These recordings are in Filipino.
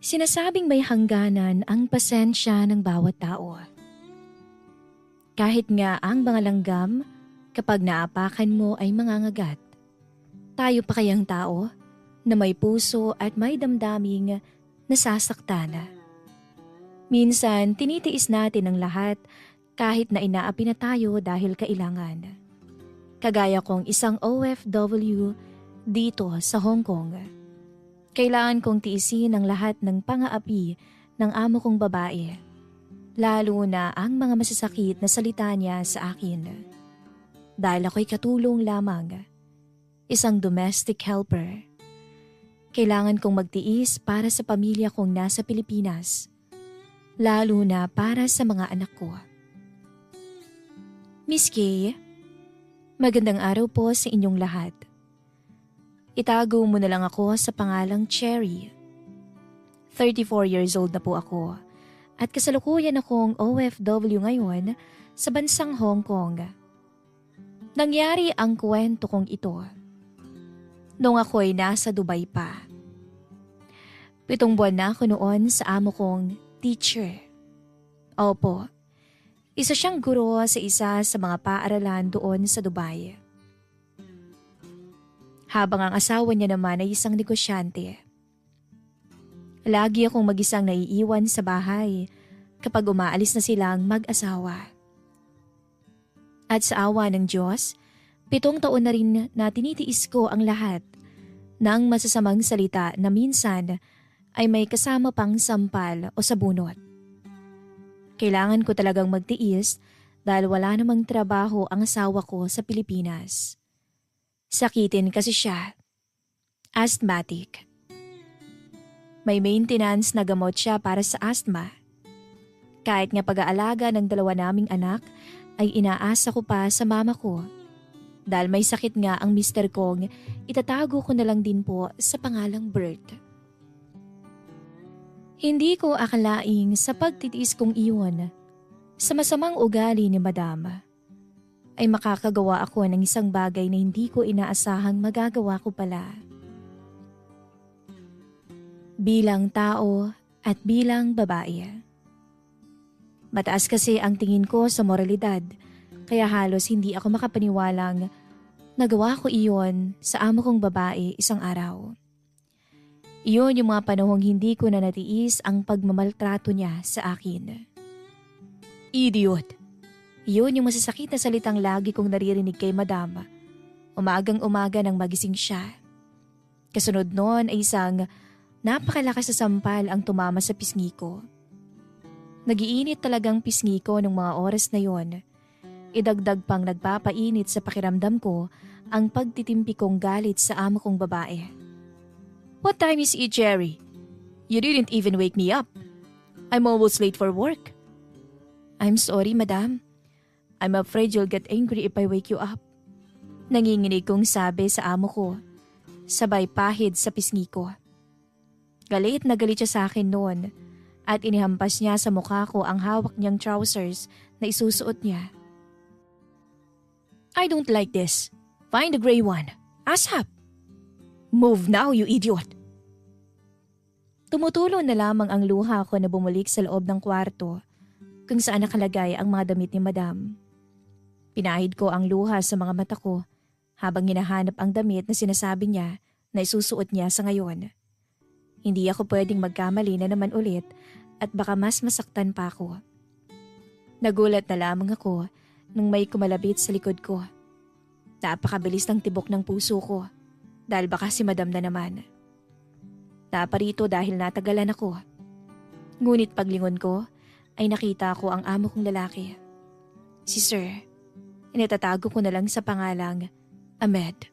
Sinasabing may hangganan ang pasensya ng bawat tao. Kahit nga ang mga langgam, kapag naapakan mo ay mangangagat. Tayo pa kayang tao na may puso at may damdaming nasasaktan. Minsan, tinitiis natin ang lahat kahit na inaapi na tayo dahil kailangan. Kagaya kong isang OFW dito sa Hong Kong. Kailangan kong tiisin ang lahat ng pang-aapi ng amo kong babae, lalo na ang mga masasakit na salita niya sa akin. Dahil ako'y katulong lamang, isang domestic helper. Kailangan kong magtiis para sa pamilya kong nasa Pilipinas, lalo na para sa mga anak ko. Miss Kay, magandang araw po sa inyong lahat. Itago mo na lang ako sa pangalang Cherry. 34 years old na po ako at kasalukuyan akong OFW ngayon sa bansang Hong Kong. Nangyari ang kwento kong ito nung ako'y nasa Dubai pa. 7 buwan na ako noon sa amo kong teacher. Opo, isa siyang guro sa isa sa mga paaralan doon sa Dubai. Habang ang asawa niya naman ay isang negosyante. Lagi akong mag-isang naiiwan sa bahay kapag umaalis na silang mag-asawa. At sa awa ng Diyos, 7 taon na rin na tinitiis ko ang lahat ng masasamang salita na minsan ay may kasama pang sampal o sabunot. Kailangan ko talagang magtiis dahil wala namang trabaho ang asawa ko sa Pilipinas. Sakitin kasi siya. Asthmatic. May maintenance na gamot siya para sa asthma. Kahit nga pag-aalaga ng 2 naming anak ay inaasa ko pa sa mama ko. Dahil may sakit nga ang mister kong, itatago ko na lang din po sa pangalang Bert. Hindi ko akalaing sa pagtitiis kong iyon, sa masamang ugali ni Madama, ay makakagawa ako ng isang bagay na hindi ko inaasahang magagawa ko pala. Bilang tao at bilang babae. Mataas kasi ang tingin ko sa moralidad, kaya halos hindi ako makapaniwalang nagawa ko iyon sa amo kong babae isang araw. Iyon yung mga panahong hindi ko na natiis ang pagmamaltrato niya sa akin. Idiot! Iyon yung masasakit na salitang lagi kong naririnig kay Madama. Umagang-umaga nang magising siya. Kasunod noon ay isang napakalakas na sampal ang tumama sa pisngi ko. Nagiinit talagang pisngi ko nung mga oras na yon. Idagdag pang nagpapainit sa pakiramdam ko ang pagtitimpi kong galit sa amo kong babae. What time is it, Jerry? You didn't even wake me up. I'm almost late for work. I'm sorry, madam. I'm afraid you'll get angry if I wake you up. Nanginginig kong sabi sa amo ko, sabay pahid sa pisngi ko. Galit na galit siya sa akin noon at inihampas niya sa mukha ko ang hawak niyang trousers na isusuot niya. I don't like this. Find the gray one. ASAP. Move now, you idiot. Tumutulo na lamang ang luha ko na bumalik sa loob ng kwarto kung saan nakalagay ang mga damit ni Madam. Pinahid ko ang luha sa mga mata ko habang hinahanap ang damit na sinasabi niya na isusuot niya sa ngayon. Hindi ako pwedeng magkamali na naman ulit at baka mas masaktan pa ako. Nagulat na lamang ako nung may kumalabit sa likod ko. Napakabilis ng tibok ng puso ko dahil baka si Madam na naman. Naparito dahil natagalan ako. Ngunit paglingon ko ay nakita ko ang amo kong lalaki. Si Sir. Inatatago ko na lang sa pangalang Ahmed.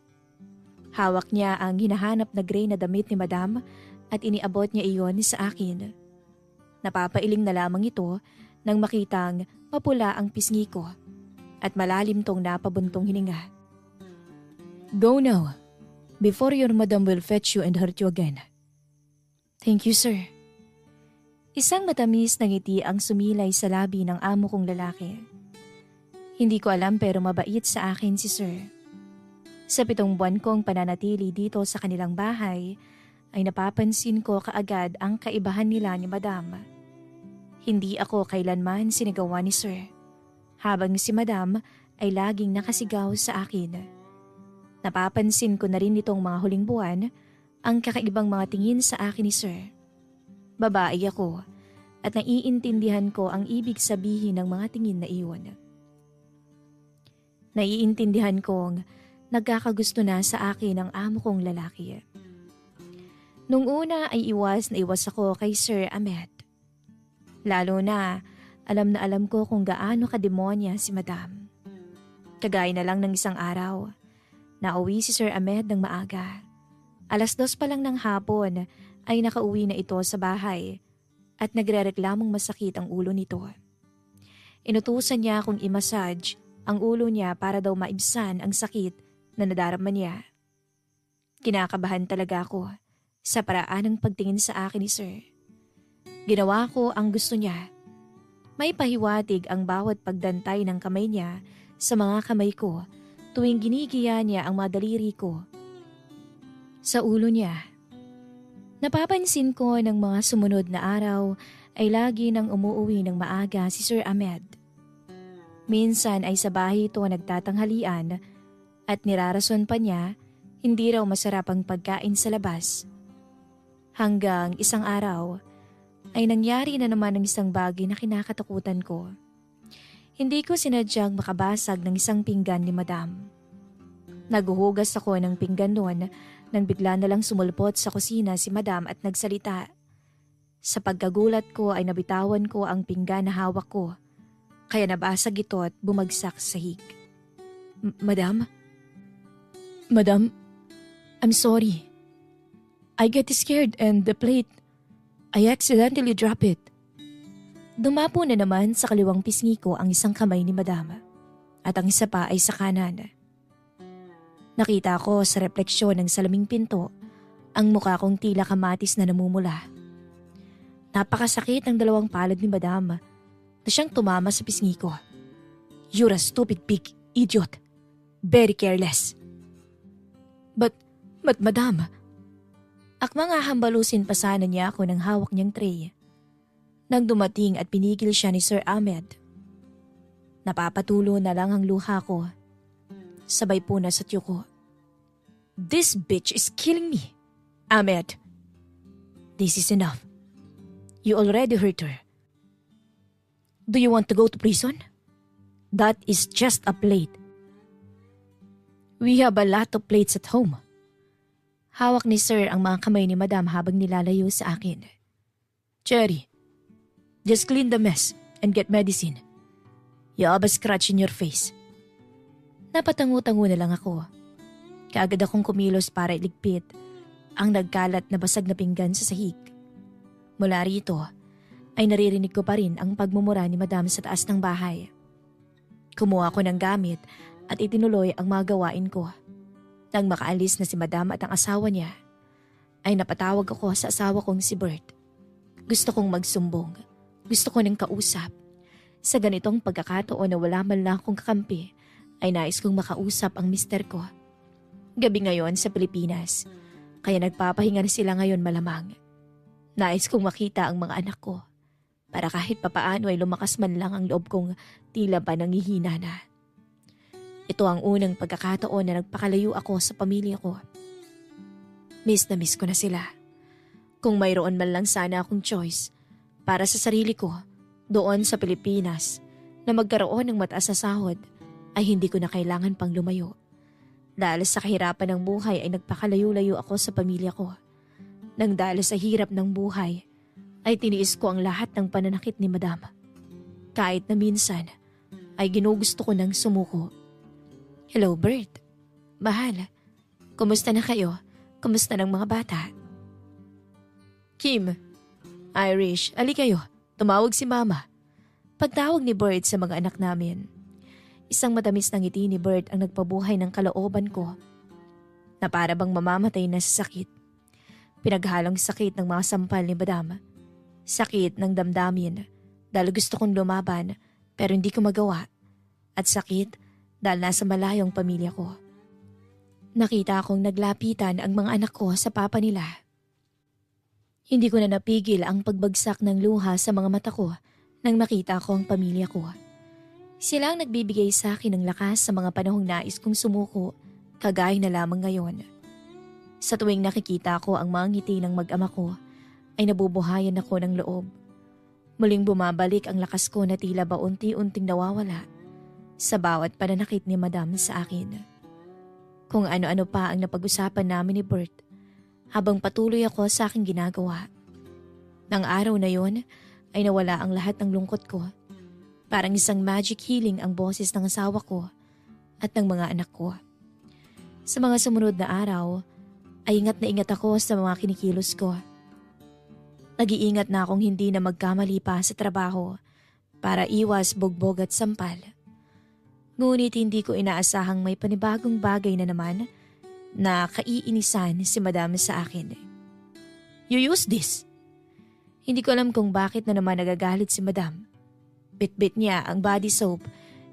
Hawak niya ang hinahanap na gray na damit ni Madam at iniabot niya iyon sa akin. Napapailing na lamang ito nang makitang mapula ang pisngi ko at malalim tong napabuntong hininga. Go now, before your madam will fetch you and hurt you again. Thank you, sir. Isang matamis na ngiti ang sumilay sa labi ng amo kong lalaki. Hindi ko alam pero mabait sa akin si sir. Sa 7 buwan kong pananatili dito sa kanilang bahay, ay napapansin ko kaagad ang kaibahan nila ni Madam. Hindi ako kailanman sinigawan ni Sir, habang si Madam ay laging nakasigaw sa akin. Napapansin ko na rin nitong mga huling buwan ang kakaibang mga tingin sa akin ni Sir. Babae ako at naiintindihan ko ang ibig sabihin ng mga tingin na iyon. Naiintindihan kong nagkakagusto na sa akin ang amo kong lalaki. Nung una ay iwas na iwas ako kay Sir Ahmed. Lalo na alam ko kung gaano kademonya si Madam. Kagaya na lang ng isang araw, nauwi si Sir Ahmed ng maaga. 2:00 pa lang ng hapon ay nakauwi na ito sa bahay at nagrereklamong masakit ang ulo nito. Inutusan niya akong i-massage ang ulo niya para daw maibsan ang sakit na nadarama niya. Kinakabahan talaga ako sa paraan ng pagtingin sa akin ni Sir. Ginawa ko ang gusto niya. May pahiwatig ang bawat pagdantay ng kamay niya sa mga kamay ko tuwing ginigiya niya ang mga daliri ko sa ulo niya. Napapansin ko ng mga sumunod na araw ay lagi nang umuuwi ng maaga si Sir Ahmed. Minsan ay sa bahay ito nagtatanghalian at nirarason pa niya hindi raw masarap ang pagkain sa labas. Hanggang isang araw ay nangyari na naman ang isang bagay na kinakatakutan ko. Hindi ko sinadyang makabasag ng isang pinggan ni Madam. Naguhugas ako ng pinggan noon nang bigla na lang sumulpot sa kusina si Madam at nagsalita. Sa pagkagulat ko ay nabitawan ko ang pinggan na hawak ko, kaya nabasag ito at bumagsak sa sahig. Madam? Madam, I'm sorry. I get scared and the plate, I accidentally drop it. Dumapo na naman sa kaliwang pisngi ko ang isang kamay ni Madam at ang isa pa ay sa kanan. Nakita ko sa refleksyon ng salaming pinto ang mukha kong tila kamatis na namumula. Napakasakit ng 2 palad ni Madam na siyang tumama sa pisngi ko. You're a stupid pig, idiot. Very careless. But Madam, akmang hahambalusin pa sana niya ako ng hawak niyang tray. Nang dumating at pinigil siya ni Sir Ahmed. Napapatulo na lang ang luha ko. Sabay po na sa tiyo ko. This bitch is killing me, Ahmed. This is enough. You already hurt her. Do you want to go to prison? That is just a plate. We have a lot of plates at home. Hawak ni Sir ang mga kamay ni Madam habang nilalayo sa akin. Cherry, just clean the mess and get medicine. You have a scratch in your face. Napatango-tango na lang ako. Kaagad akong kumilos para iligpit ang nagkalat na basag na pinggan sa sahig. Mula rito ay naririnig ko pa rin ang pagmumura ni Madam sa taas ng bahay. Kumuha ko ng gamit at itinuloy ang mga gawain ko. Nang makaalis na si Madam at ang asawa niya, ay napatawag ako sa asawa kong si Bert. Gusto kong magsumbong. Gusto ko ng kausap. Sa ganitong pagkakataon na wala man lang akong kakampi, ay nais kong makausap ang mister ko. Gabi ngayon sa Pilipinas, kaya nagpapahinga na sila ngayon malamang. Nais kong makita ang mga anak ko, para kahit papaano ay lumakas man lang ang loob kong tila ba nangihina na. Ito ang unang pagkakataon na nagpakalayo ako sa pamilya ko. Miss na miss ko na sila. Kung mayroon man lang sana akong choice para sa sarili ko doon sa Pilipinas na magkaroon ng mataas na sahod, ay hindi ko na kailangan pang lumayo. Dahil sa kahirapan ng buhay ay nagpakalayo-layo ako sa pamilya ko. Nang dahil sa hirap ng buhay ay tiniis ko ang lahat ng pananakit ni Madam. Kahit na minsan ay ginugusto ko ng sumuko. Hello, Bert. Mahal, kumusta na kayo? Kumusta ng mga bata? Kim, Irish, ali kayo. Tumawag si Mama. Pagtawag ni Bert sa mga anak namin. Isang matamis na ngiti ni Bert ang nagpabuhay ng kalooban ko. Na para bang mamamatay na sa sakit. Pinaghalong sakit ng mga sampal ni Madam. Sakit ng damdamin dahil gusto kong lumaban pero hindi ko magawa. At sakit dahil nasa malayong pamilya ko. Nakita akong naglapitan ang mga anak ko sa papa nila. Hindi ko na napigil ang pagbagsak ng luha sa mga mata ko nang makita ko ang pamilya ko. Sila ang nagbibigay sa akin ng lakas sa mga panahong nais kong sumuko, kagaya na lamang ngayon. Sa tuwing nakikita ko ang mga ngiti ng mag-ama ko, ay nabubuhayan ako ng loob. Muling bumabalik ang lakas ko na tila ba unti-unting nawawala sa bawat pananakit ni Madam sa akin. Kung ano-ano pa ang napag-usapan namin ni Bert habang patuloy ako sa aking ginagawa. Nang araw na yon ay nawala ang lahat ng lungkot ko. Parang isang magic healing ang boses ng asawa ko at ng mga anak ko. Sa mga sumunod na araw ay ingat na ingat ako sa mga kinikilos ko. Nag-iingat na akong hindi na magkamali pa sa trabaho para iwas bugbog at sampal. Ngunit hindi ko inaasahang may panibagong bagay na naman na kaiinisan si Madam sa akin. You use this? Hindi ko alam kung bakit na naman nagagalit si Madam. Bit-bit niya ang body soap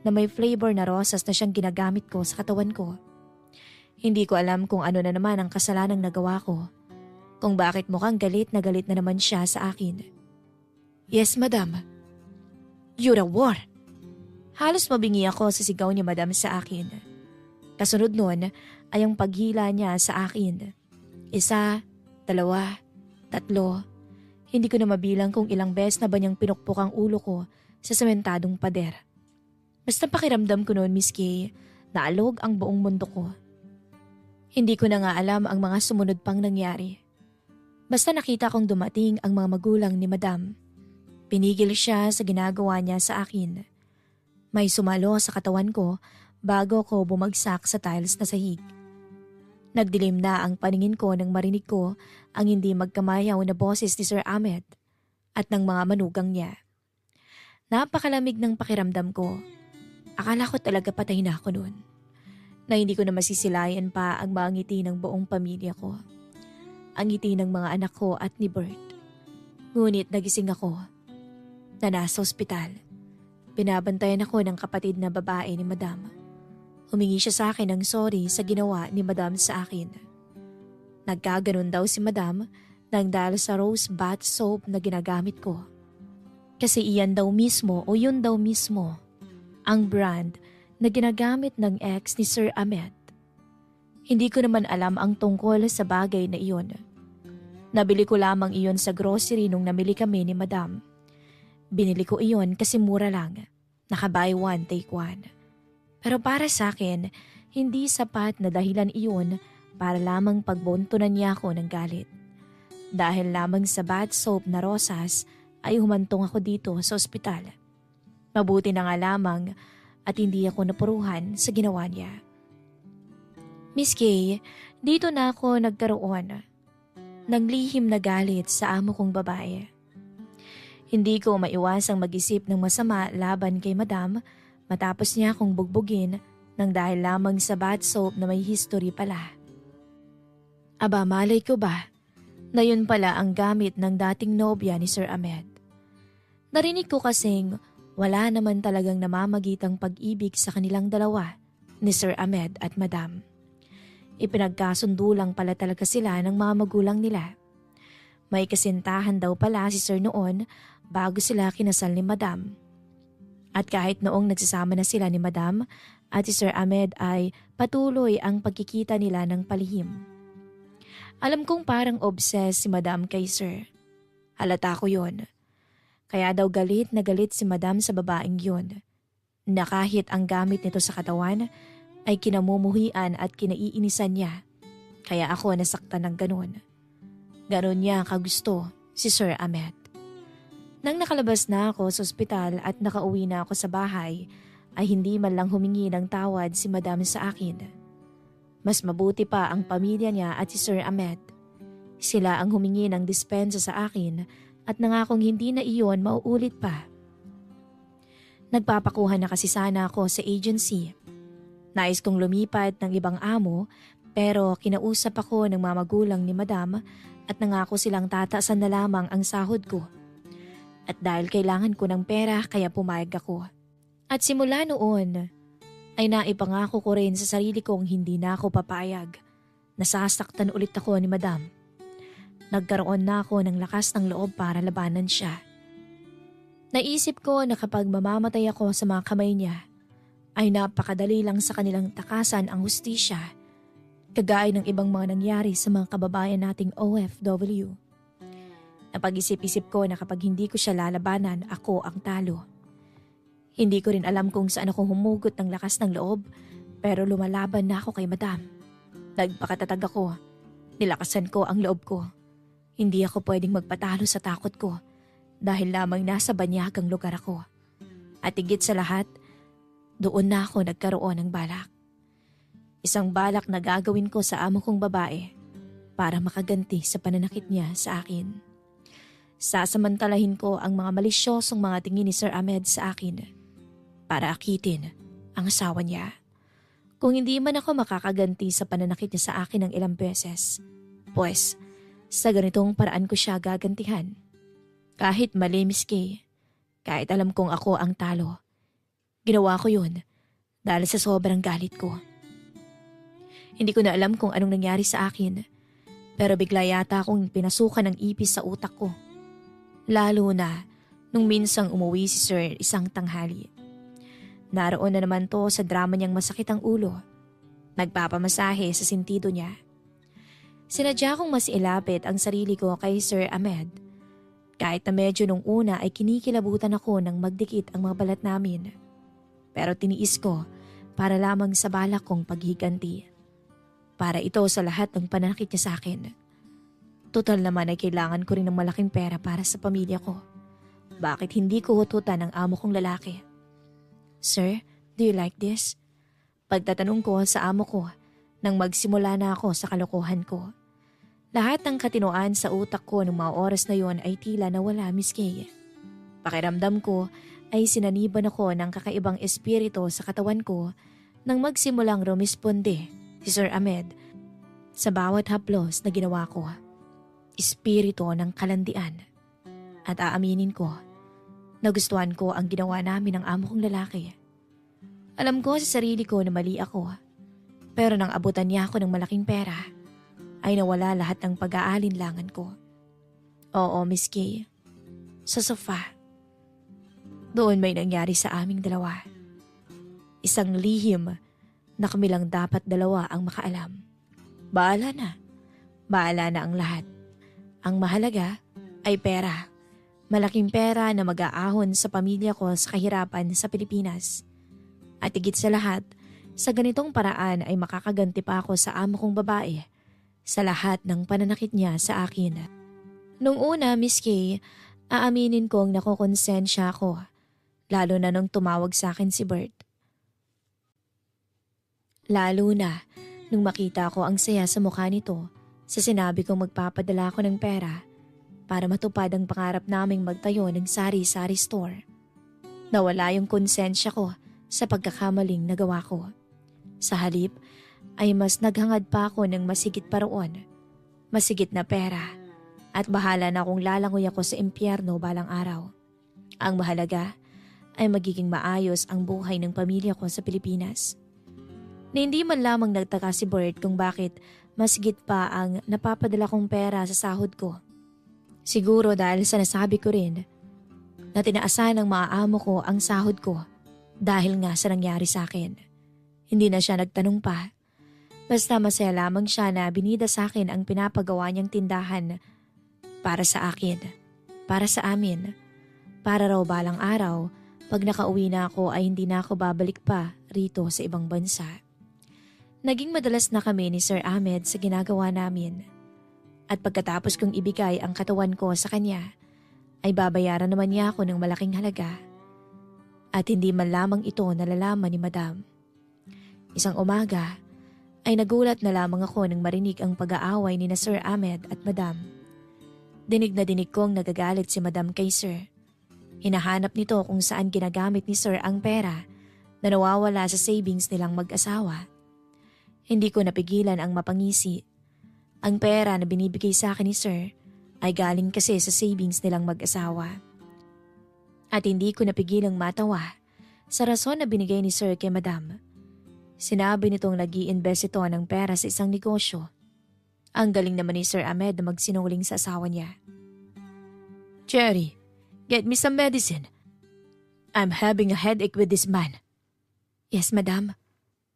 na may flavor na rosas na siyang ginagamit ko sa katawan ko. Hindi ko alam kung ano na naman ang kasalanang nagawa ko. Kung bakit mukhang galit na naman siya sa akin. Yes, Madam. You're a war. Halos mabingi ako sa sigaw ni Madam sa akin. Kasunod nun ay ang paghila niya sa akin. 1, 2, 3. Hindi ko na mabilang kung ilang beses na ba niyang pinukpok ang ulo ko sa sementadong pader. Basta pakiramdam ko noon, Miss Kay, na alog ang buong mundo ko. Hindi ko na nga alam ang mga sumunod pang nangyari. Basta nakita kong dumating ang mga magulang ni Madam. Pinigil siya sa ginagawa niya sa akin. May sumalo sa katawan ko bago ko bumagsak sa tiles na sahig. Nagdilim na ang paningin ko nang marinig ko ang hindi magkamayaw na boses ni Sir Ahmed at ng mga manugang niya. Napakalamig ng pakiramdam ko. Akala ko talaga patay na ako noon. Na hindi ko na masisilayan pa ang mga ngiti ng buong pamilya ko. Ang ngiti ng mga anak ko at ni Bert. Ngunit nagising ako na nasa ospital. Binabantayan ako ng kapatid na babae ni Madam. Humingi siya sa akin ng sorry sa ginawa ni Madam sa akin. Nagkaganon daw si Madam nang dahil sa rose bath soap na ginagamit ko. Kasi iyan daw mismo o yun daw mismo ang brand na ginagamit ng ex ni Sir Ahmed. Hindi ko naman alam ang tungkol sa bagay na iyon. Nabili ko lamang iyon sa grocery nung namili kami ni Madam. Binili ko iyon kasi mura lang. Naka-buy one, take one. Pero para sa akin, hindi sapat na dahilan iyon para lamang pagbuntunan niya ako ng galit. Dahil lamang sa bath soap na rosas ay humantong ako dito sa ospital. Mabuti na nga lamang at hindi ako napuruhan sa ginawa niya. Miss Kay, dito na ako nagkaroon ng lihim na galit sa amo kong babae. Hindi ko maiwasang mag-isip ng masama laban kay Madam matapos niya akong bugbugin nang dahil lamang sa bath soap na may history pala. Aba, malay ko ba na yun pala ang gamit ng dating nobya ni Sir Ahmed. Narinig ko kasing wala naman talagang namamagitang pag-ibig sa kanilang dalawa ni Sir Ahmed at Madam. Ipinagkasundo lang pala talaga sila ng mga magulang nila. May kasintahan daw pala si Sir noon bago sila kinasal ni Madam. At kahit noong nagsasama na sila ni Madam at si Sir Ahmed ay patuloy ang pagkikita nila ng palihim. Alam kong parang obsessed si Madam kay Sir. Halata ko yon. Kaya daw galit na galit si Madam sa babaeng yun. Na kahit ang gamit nito sa katawan ay kinamumuhian at kinaiinisan niya. Kaya ako nasaktan ng ganun. Ganun niya kagusto si Sir Ahmed. Nang nakalabas na ako sa ospital at nakauwi na ako sa bahay, ay hindi man lang humingi ng tawad si Madam sa akin. Mas mabuti pa ang pamilya niya at si Sir Ahmed. Sila ang humingi ng dispensa sa akin at nangakong hindi na iyon mauulit pa. Nagpapakuha na kasi sana ako sa agency. Nais kong lumipat ng ibang amo pero kinausap ako ng mga magulang ni Madam at nangako silang tataasan na lamang ang sahod ko. At dahil kailangan ko ng pera kaya pumayag ako. At simula noon ay naipangako ko rin sa sarili kong hindi na ako papayag. Nasasaktan ulit ako ni Madam. nagkaroon na ako ng lakas ng loob para labanan siya. Naisip ko na kapag mamamatay ako sa mga kamay niya, ay napakadali lang sa kanilang takasan ang hustisya, kagaya ng ibang mga nangyari sa mga kababayan nating OFW. Napag-isip-isip ko na kapag hindi ko siya lalabanan, ako ang talo. Hindi ko rin alam kung saan ako humugot ng lakas ng loob, pero lumalaban na ako kay Madam. Nagpakatatag ako. Nilakasan ko ang loob ko. Hindi ako pwedeng magpatalo sa takot ko dahil lamang nasa banyagang lugar ako. At higit sa lahat, doon na ako nagkaroon ng balak. Isang balak na gagawin ko sa amo kong babae para makaganti sa pananakit niya sa akin. Sasamantalahin ko ang mga malisyosong mga tingin ni Sir Ahmed sa akin para akitin ang asawa niya. Kung hindi man ako makakaganti sa pananakit niya sa akin ng ilang beses, pues sa ganitong paraan ko siya gagantihan. Kahit mali, Miss Kay, kahit alam kong ako ang talo, ginawa ko yun dahil sa sobrang galit ko. Hindi ko na alam kung anong nangyari sa akin, pero bigla yata akong pinasukan ng ipis sa utak ko. Lalo na nung minsang umuwi si Sir isang tanghali. Naroon na naman to sa drama niyang masakit ang ulo. Nagpapamasahe sa sentido niya. Sinadya kong mas ilapit ang sarili ko kay Sir Ahmed. Kahit na medyo nung una ay kinikilabutan ako nang magdikit ang mga balat namin. Pero tiniis ko para lamang sa balak kong paghiganti. Para ito sa lahat ng pananakit niya sa akin. Total naman ay kailangan ko rin ng malaking pera para sa pamilya ko. Bakit hindi ko hututan ang amo kong lalaki? Sir, do you like this? Pagtatanong ko sa amo ko nang magsimula na ako sa kalokohan ko. Lahat ng katinoan sa utak ko ng mga oras na yon ay tila nawala, Miss Kay. Pakiramdam ko ay sinaniban ako ng kakaibang espiritu sa katawan ko nang magsimulang rumisponde si Sir Ahmed sa bawat haplos na ginawa ko. Espiritu ng kalandian. At aaminin ko, nagustuhan ko ang ginawa namin ng amo kong lalaki. Alam ko sa sarili ko na mali ako, pero nang abutan niya ako ng malaking pera, ay nawala lahat ng pag-aalinlangan ko. Oo, Miss Kay, sa sofa. Doon may nangyari sa aming dalawa. Isang lihim na kami lang dapat dalawa ang makaalam. Bahala na. Bahala na ang lahat. Ang mahalaga ay pera. Malaking pera na mag-aahon sa pamilya ko sa kahirapan sa Pilipinas. At higit sa lahat, sa ganitong paraan ay makakaganti pa ako sa amo kong babae sa lahat ng pananakit niya sa akin. Nung una, Miss Kay, aaminin kong nakokonsensya ako, lalo na nung tumawag sa akin si Bert. Lalo na nung makita ko ang saya sa mukha nito sa sinabi kong magpapadala ako ng pera para matupad ang pangarap naming magtayo ng sari-sari store. Nawala yung konsensya ko sa pagkakamaling nagawa ko. Sa halip ay mas naghangad pa ako ng masigit pa roon, masigit na pera, at bahala na kung lalangoy ako sa impyerno balang araw. Ang mahalaga ay magiging maayos ang buhay ng pamilya ko sa Pilipinas. Na hindi man lamang nagtaka si Bert kung bakit masigit pa ang napapadala kong pera sa sahod ko. Siguro dahil sa nasabi ko rin na tinaasan ng mga amo ko ang sahod ko dahil nga sa nangyari sa akin. Hindi na siya nagtanong pa. Basta masaya lamang siya na binida sa akin ang pinapagawa niyang tindahan para sa akin, para sa amin. Para raw balang araw, pag nakauwi na ako ay hindi na ako babalik pa rito sa ibang bansa. Naging madalas na kami ni Sir Ahmed sa ginagawa namin. At pagkatapos kong ibigay ang katawan ko sa kanya, ay babayaran naman niya ako ng malaking halaga. At hindi man lamang ito nalalaman ni Madam. Isang umaga, ay nagulat na lamang ako nang marinig ang pag-aaway ni na Sir Ahmed at Madam. Dinig na dinig kong nagagalit si Madam kay Sir. Hinahanap nito kung saan ginagamit ni Sir ang pera na nawawala sa savings nilang mag-asawa. Hindi ko napigilan ang mapangisi. Ang pera na binibigay sa akin ni Sir ay galing kasi sa savings nilang mag-asawa. At hindi ko napigilang matawa sa rason na binigay ni Sir kay Madam. Sinabi nitong nag-i-invest ito ng pera sa isang negosyo. Ang galing naman ni Sir Ahmed na magsinungaling sa asawa niya. "Cherry, get me some medicine. I'm having a headache with this man." "Yes, madam."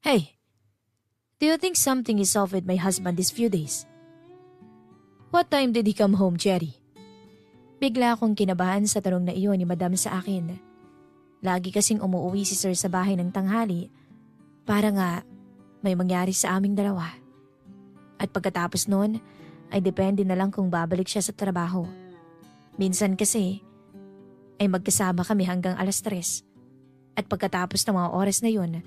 "Hey, do you think something is off with my husband these few days?" "What time did he come home, Cherry?" Bigla akong kinabahan sa tanong na iyon ni madam sa akin. Lagi kasing umuwi si Sir sa bahay ng tanghali para nga may mangyari sa aming dalawa. At pagkatapos noon ay depende na lang kung babalik siya sa trabaho. Minsan kasi ay magkasama kami hanggang 3:00. At pagkatapos ng mga oras na yun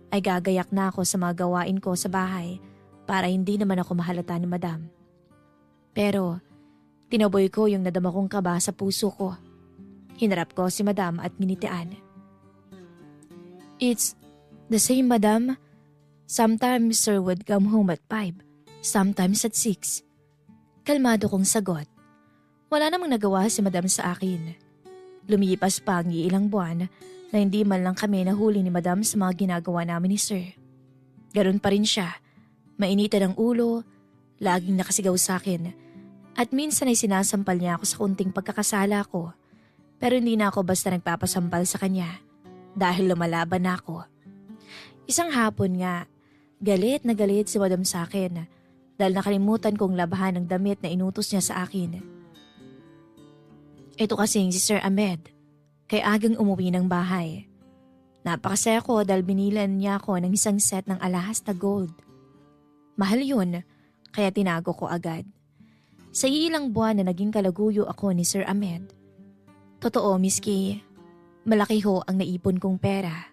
ay gagayak na ako sa mga gawain ko sa bahay para hindi naman ako mahalata ni madam. Pero tinaboy ko yung nadama kong kaba sa puso ko. Hinarap ko si madam at nginitian. "It's the same, madam. Sometimes sir would come home at 5, sometimes at 6. Kalmado kong sagot. Wala namang nagawa si madam sa akin. Lumipas pa ang ilang buwan na hindi man lang kami nahuli ni madam sa mga ginagawa namin ni sir. Ganon pa rin siya, mainitan ang ulo, laging nakasigaw sa akin, at minsan ay sinasampal niya ako sa kunting pagkakasala ko. Pero hindi na ako basta nagpapasampal sa kanya dahil lumalaban na ako. Isang hapon nga, galit na galit si madam sa akin dahil nakalimutan kong labahan ang damit na inutos niya sa akin. Ito kasing si Sir Ahmed, kay agang umuwi ng bahay. Napakasaya ko dahil binilan niya ako ng isang set ng alahas na gold. Mahal yun, kaya tinago ko agad. Sa ilang buwan na naging kalaguyo ako ni Sir Ahmed. Totoo, Miss Kay, malaki ho ang naipon kong pera.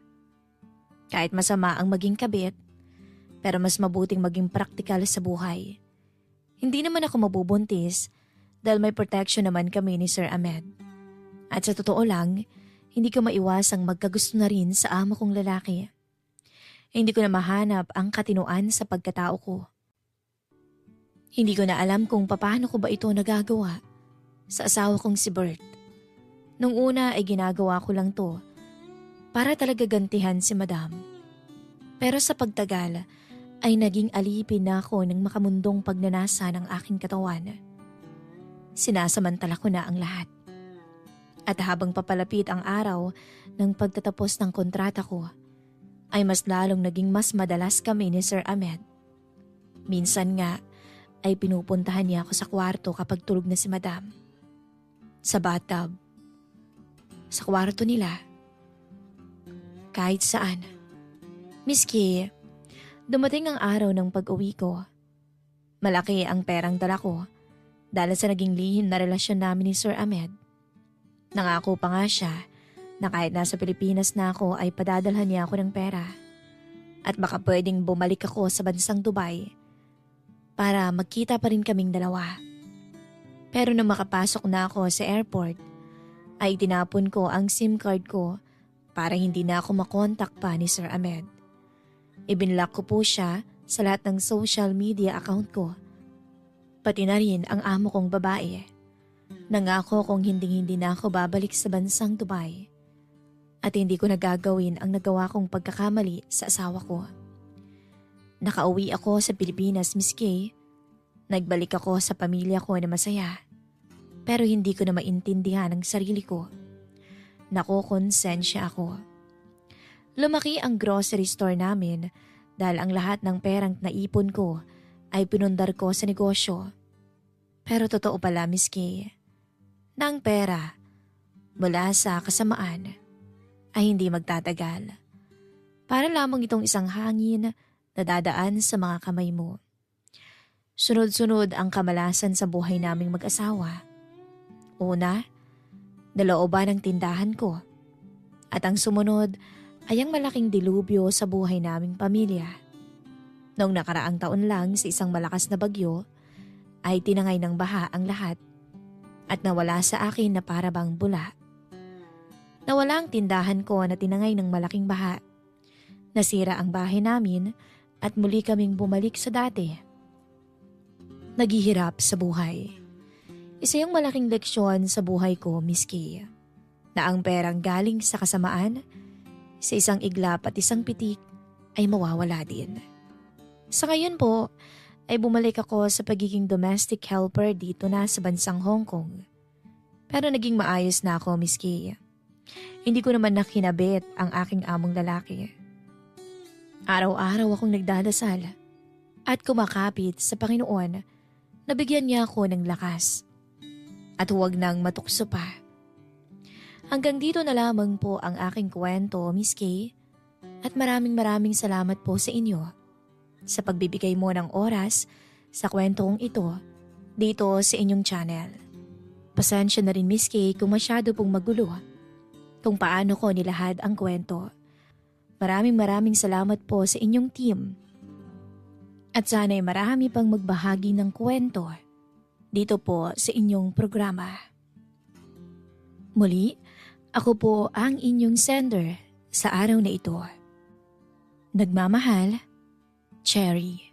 Kahit masama ang maging kabit, pero mas mabuting maging praktikal sa buhay. Hindi naman ako mabubuntis dahil may protection naman kami ni Sir Ahmed. At sa totoo lang, hindi ko maiwasang magkagusto na rin sa amo kong lalaki. Hindi ko na mahanap ang katinuan sa pagkatao ko. Hindi ko na alam kung paano ko ba ito nagagawa sa asawa kong si Bert. Nung una ay ginagawa ko lang to para talaga gantihan si madam. Pero sa pagtagal ay naging alipin na ako ng makamundong pagnanasa ng aking katawan. Sinasamantala ko na ang lahat. At habang papalapit ang araw ng pagtatapos ng kontrata ko, ay mas lalong naging mas madalas kami ni Sir Ahmed. Minsan nga ay pinupuntahan niya ako sa kwarto kapag tulog na si madam. Sa bathtub. Sa kwarto nila. Kahit saan. Miski, dumating ang araw ng pag-uwi ko. Malaki ang perang dala ko dahil sa naging lihim na relasyon namin ni Sir Ahmed. Nangako pa nga siya na kahit nasa Pilipinas na ako ay padadalhan niya ako ng pera. At baka pwedeng bumalik ako sa bansang Dubai para magkita pa rin kaming dalawa. Pero nung makapasok na ako sa airport, ay tinapon ko ang SIM card ko para hindi na ako makontak pa ni Sir Ahmed. Ibinlock ko po siya sa lahat ng social media account ko. Pati na rin ang amo kong babae. Nangako kung hindi na ako babalik sa bansang Dubai. At hindi ko nagagawin ang nagawa kong pagkakamali sa asawa ko. Nakauwi ako sa Pilipinas, Miss Kay. Nagbalik ako sa pamilya ko na masaya. Pero hindi ko na maintindihan ang sarili ko. Nakokonsensya ako. Lumaki ang grocery store namin dahil ang lahat ng perang naipon ko ay pinundar ko sa negosyo. Pero totoo pala, Miss Kay, na ang pera mula sa kasamaan ay hindi magtatagal. Para lamang itong isang hangin na dadaan sa mga kamay mo. Sunod-sunod ang kamalasan sa buhay naming mag-asawa. Una, nalooban ang tindahan ko. At ang sumunod ay ang malaking dilubyo sa buhay naming pamilya. Noong nakaraang taon lang sa isang malakas na bagyo, ay tinangay ng baha ang lahat at nawala sa akin na para bang bula. Nawala ang tindahan ko na tinangay ng malaking baha. Nasira ang bahay namin at muli kaming bumalik sa dati. Naghihirap sa buhay. Isa yung malaking leksyon sa buhay ko, Miss Kay, na ang perang galing sa kasamaan, sa isang iglap at isang pitik ay mawawala din. Sa ngayon po, ay bumalik ako sa pagiging domestic helper dito na sa bansang Hong Kong. Pero naging maayos na ako, Miss Kay. Hindi ko naman nakinabit ang aking among lalaki. Araw-araw akong nagdadasal at kumakapit sa Panginoon na bigyan niya ako ng lakas. At huwag nang matukso pa. Hanggang dito na lamang po ang aking kwento, Miss Kay. At maraming salamat po sa inyo sa pagbibigay mo ng oras sa kwentong ito dito sa inyong channel. Pasensya na rin, Miss Kay, kung masyado pong magulo kung paano ko nilahad ang kwento. Maraming salamat po sa inyong team. At sana'y marami pang magbahagi ng kwento dito po sa inyong programa. Muli, ako po ang inyong sender sa araw na ito. Nagmamahal, Cherry.